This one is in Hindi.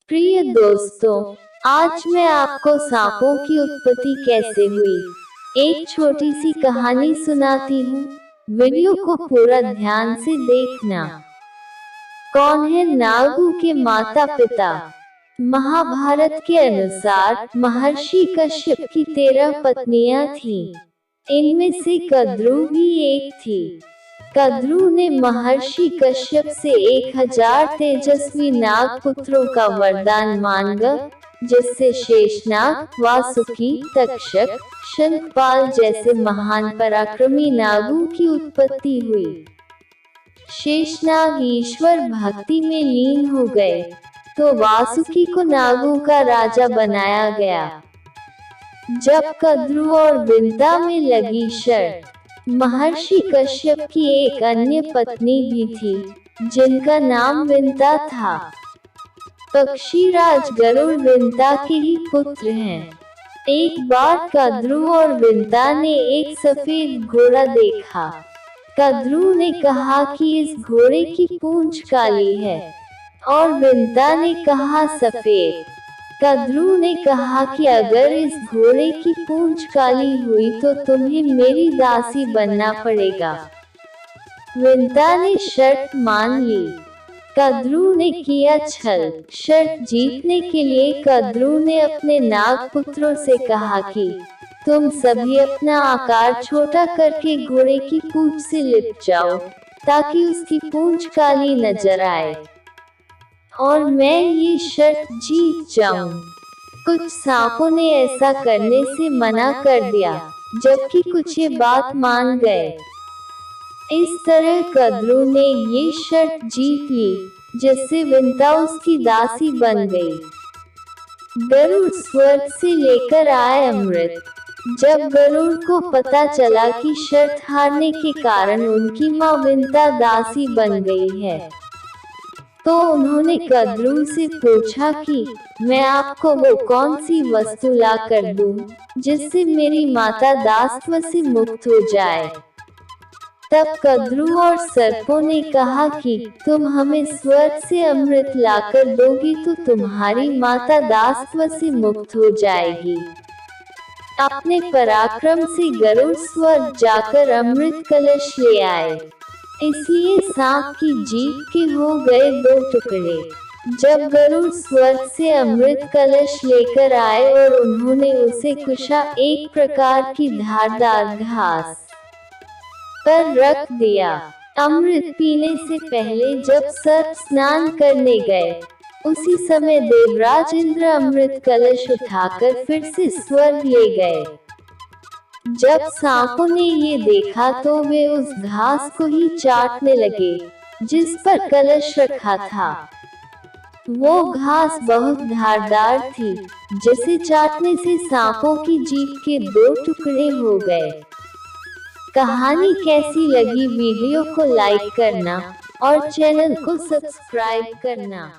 प्रिय दोस्तों, आज मैं आपको सांपों की उत्पत्ति कैसे हुई एक छोटी सी कहानी सुनाती हूँ। वीडियो को पूरा ध्यान से देखना। कौन है नागू के माता पिता? महाभारत के अनुसार महर्षि कश्यप की 13 पत्नियां थीं। इनमें से कद्रू भी एक थी। कद्रू ने महर्षि कश्यप से 1000 तेजस्वी नाग पुत्रों का वरदान मांगा, जिससे शेषनाग, वासुकी, तक्षक, शंखपाल जैसे महान पराक्रमी नागों की उत्पत्ति हुई। शेषनाग ईश्वर भक्ति में लीन हो गए, तो वासुकी को नागों का राजा बनाया गया। जब कद्रू और विंता में लगी शर्त, महर्षि कश्यप की एक अन्य पत्नी भी थी, जिनका नाम विंता था। पक्षीराज गरुड़ विंता के ही पुत्र हैं। एक बार कद्रू और विंता ने एक सफेद घोड़ा देखा। कद्रू ने कहा कि इस घोड़े की पूंछ काली है, और विंता ने कहा सफेद। कद्रू ने कहा कि अगर इस घोड़े की पूंछ काली हुई तो तुम्हें मेरी दासी बनना पड़ेगा। विंता ने शर्त मान ली। कद्रू ने किया छल। शर्त जीतने के लिए कद्रू ने अपने नाग पुत्रों से कहा कि तुम सभी अपना आकार छोटा करके घोड़े की पूंछ से लिपट जाओ, ताकि उसकी पूंछ काली नजर आए, और मैं ये शर्त जीत जाऊं। कुछ सांपों ने ऐसा करने से मना कर दिया, जबकि कुछ ये बात मान गए। इस तरह कद्रू ने ये शर्त जीत ली, जिससे विंता उसकी दासी बन गई। गरुड़ स्वर्ग से लेकर आए अमृत। जब गरुड़ को पता चला कि शर्त हारने के कारण उनकी माँ विंता दासी बन गई है, तो उन्होंने कद्रू से पूछा कि मैं आपको वो कौन सी वस्तु ला कर दूं, जिससे मेरी माता दासत्व से मुक्त हो जाए। तब कद्रू और सर्पों ने कहा कि तुम हमें स्वर्ग से अमृत लाकर दोगी तो तुम्हारी माता दासत्व से मुक्त हो जाएगी। अपने पराक्रम से गरुड़ स्वर्ग जाकर अमृत कलश ले आए। इसलिए सांप की जीभ के हो गए 2 टुकड़े। जब गरुड़ स्वर्ग से अमृत कलश लेकर आए और उन्होंने उसे कुशा, एक प्रकार की धारदार घास, पर रख दिया। अमृत पीने से पहले जब सर्प स्नान करने गए, उसी समय देवराज इंद्र अमृत कलश उठाकर फिर से स्वर्ग ले गए। जब सांपों ने ये देखा तो वे उस घास को ही चाटने लगे, जिस पर कलश रखा था। वो घास बहुत धारदार थी, जिसे चाटने से सांपों की जीभ के 2 टुकड़े हो गए। कहानी कैसी लगी? वीडियो को लाइक करना और चैनल को सब्सक्राइब करना।